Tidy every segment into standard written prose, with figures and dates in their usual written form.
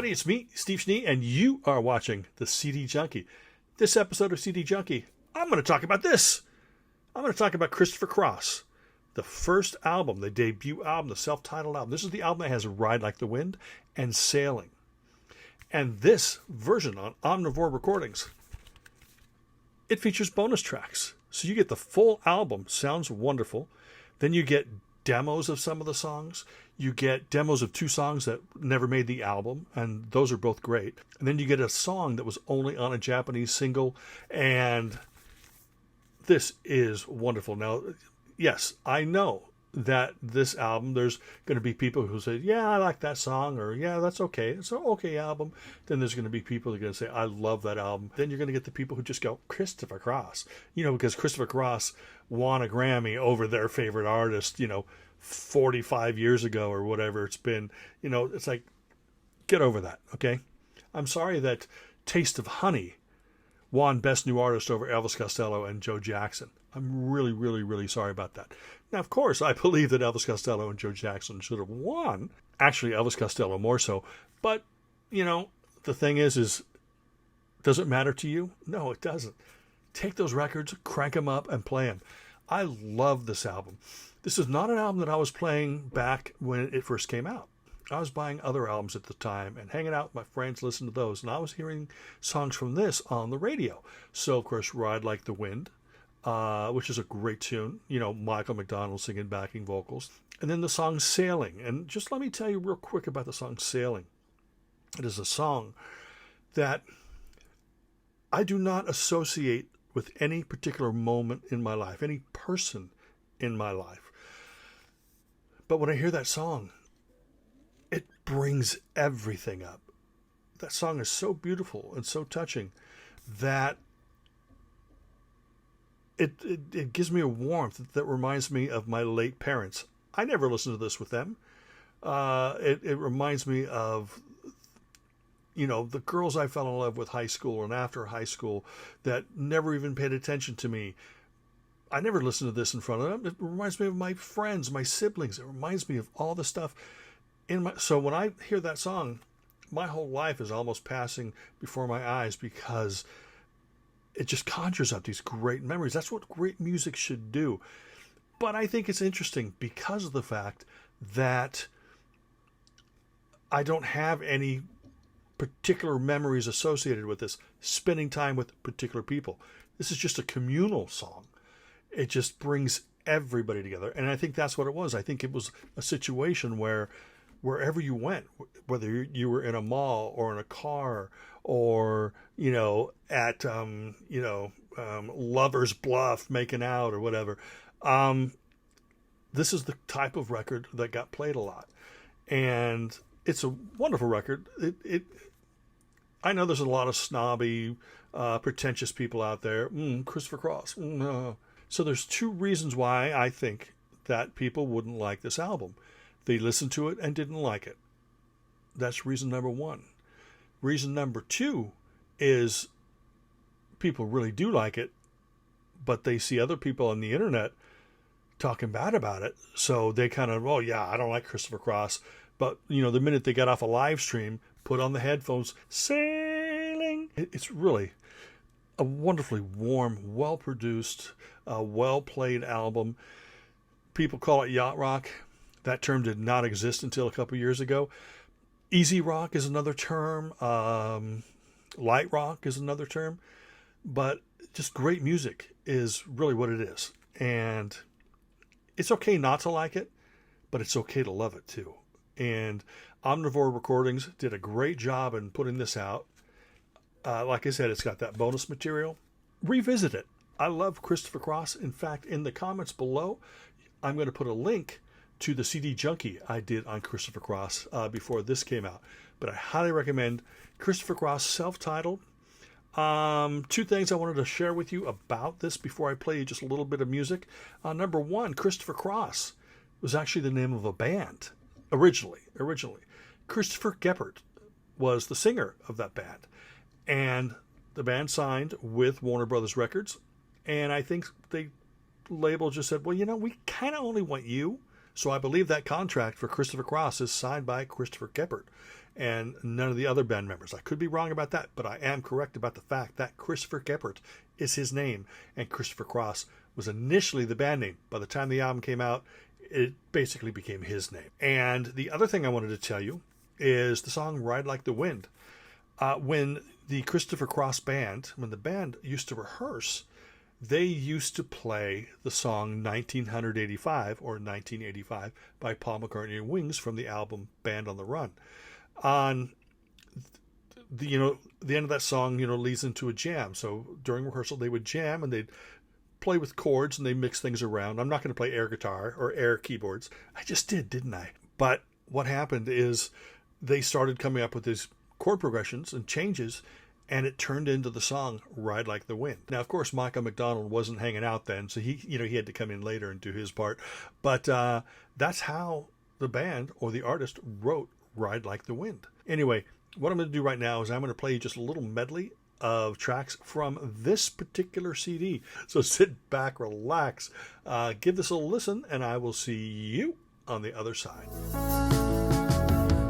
everybody, it's me, Steve Schnee, and you are watching the CD Junkie. This episode of CD Junkie, I'm going to talk about this. I'm going to talk about Christopher Cross, the first album, the debut album, the self-titled album. This is the album that has Ride Like the Wind and Sailing. And this version on Omnivore Recordings, it features bonus tracks. So you get the full album, sounds wonderful. Then you get demos of some of the songs. You get demos of two songs that never made the album, and those are both great. And then you get a song that was only on a Japanese single, and this is wonderful. Now, yes, I know that this album, there's going to be people who say, yeah, I like that song, or yeah, that's okay. It's an okay album. Then there's going to be people who are going to say, I love that album. Then you're going to get the people who just go, Christopher Cross. Because Christopher Cross won a Grammy over their favorite artist, 45 years ago or whatever it's been. It's like, get over that, okay? I'm sorry that Taste of Honey won Best New Artist over Elvis Costello and Joe Jackson. I'm really, really, really sorry about that. Now, of course, I believe that Elvis Costello and Joe Jackson should have won. Actually, Elvis Costello more so. But, the thing is does it matter to you? No, it doesn't. Take those records, crank them up, and play them. I love this album. This is not an album that I was playing back when it first came out. I was buying other albums at the time and hanging out with my friends, listening to those. And I was hearing songs from this on the radio. So, of course, Ride Like the Wind, which is a great tune. Michael McDonald singing backing vocals. And then the song Sailing. And just let me tell you real quick about the song Sailing. It is a song that I do not associate with any particular moment in my life, any person in my life. But when I hear that song, it brings everything up. That song is so beautiful and so touching that it gives me a warmth that reminds me of my late parents. I never listened to this with them. It reminds me of, the girls I fell in love with high school and after high school that never even paid attention to me. I never listened to this in front of them. It reminds me of my friends, my siblings. It reminds me of all the stuff. So when I hear that song, my whole life is almost passing before my eyes because it just conjures up these great memories. That's what great music should do. But I think it's interesting because of the fact that I don't have any particular memories associated with this, spending time with particular people. This is just a communal song. It just brings everybody together. And I think that's what it was. I think it was a situation where wherever you went, whether you were in a mall or in a car or, at, Lover's Bluff making out or whatever, this is the type of record that got played a lot. And it's a wonderful record. I know there's a lot of snobby, pretentious people out there. Christopher Cross. So there's two reasons why I think that people wouldn't like this album. They listened to it and didn't like it. That's reason number one. Reason number two is people really do like it, but they see other people on the internet talking bad about it. So they kind of, I don't like Christopher Cross. But, the minute they get off a live stream, put on the headphones, Sailing. It's really a wonderfully warm, well-produced, well-played album. People call it yacht rock. That term did not exist until a couple years ago. Easy rock is another term. Light rock is another term. But just great music is really what it is. And it's okay not to like it, but it's okay to love it too. And Omnivore Recordings did a great job in putting this out. Like I said, it's got that bonus material. Revisit it. I love Christopher Cross. In fact, in the comments below, I'm going to put a link to the CD Junkie I did on Christopher Cross before this came out. But I highly recommend Christopher Cross, self-titled. Two things I wanted to share with you about this before I play you just a little bit of music. Number one, Christopher Cross was actually the name of a band originally. Christopher Geppert was the singer of that band. And the band signed with Warner Brothers Records. And I think the label just said, well, we kind of only want you. So I believe that contract for Christopher Cross is signed by Christopher Geppert and none of the other band members. I could be wrong about that, but I am correct about the fact that Christopher Geppert is his name and Christopher Cross was initially the band name. By the time the album came out, it basically became his name. And the other thing I wanted to tell you is the song Ride Like the Wind. When the Christopher Cross band, when the band used to rehearse, they used to play the song 1985 or 1985 by Paul McCartney and Wings from the album Band on the Run. On the end of that song, leads into a jam. So during rehearsal, they would jam and they'd play with chords and they mix things around. I'm not going to play air guitar or air keyboards. I just did, didn't I? But what happened is they started coming up with these chord progressions and changes, and it turned into the song Ride Like the Wind. Now, of course, Michael McDonald wasn't hanging out then, so he had to come in later and do his part. But that's how the band or the artist wrote Ride Like the Wind. Anyway, what I'm going to do right now is I'm going to play you just a little medley of tracks from this particular CD. So sit back, relax, give this a listen, and I will see you on the other side.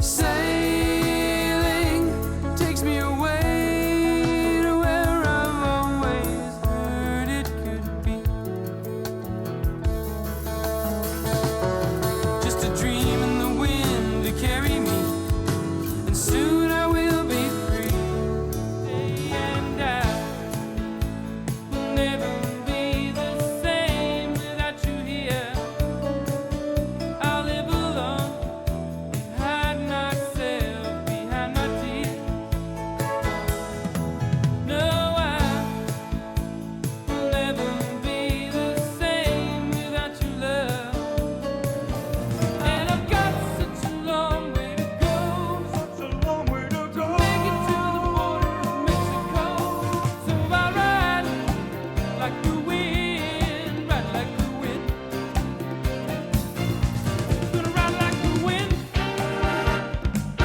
Sailing takes me away to where I've always heard it could be. Just a dream in the wind to carry me, and soon I will be free. And I will never be the same without you here. I'll live alone, hide myself behind my teeth. No, I will never be the same without your love. And I've got such a long way to go, to make it to the border of Mexico. So I ride like the wind, ride like the wind. Gonna ride like the wind. I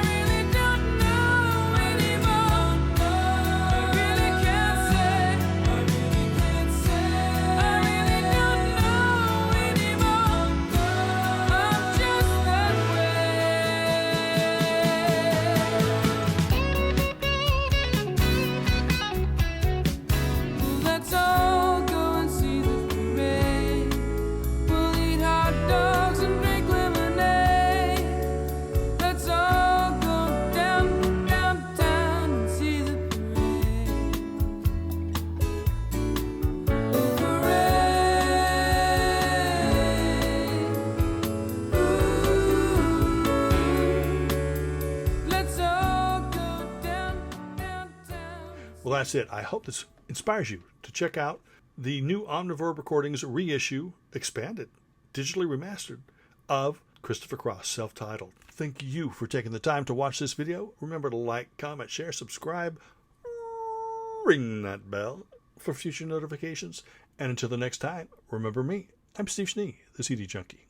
really don't know anymore. I really can't say. I really can't say. I really don't know anymore. I'm just that way. Let's all go and see the parade. We'll eat hot dogs and drink lemonade. Let's all go downtown and see the parade. Let's all go downtown. Well, that's it. I hope this inspires you to check out the new Omnivore Recordings reissue, expanded, digitally remastered, of Christopher Cross, self-titled. Thank you for taking the time to watch this video. Remember to like, comment, share, subscribe, ring that bell for future notifications. And until the next time, remember me. I'm Steve Schnee, the CD Junkie.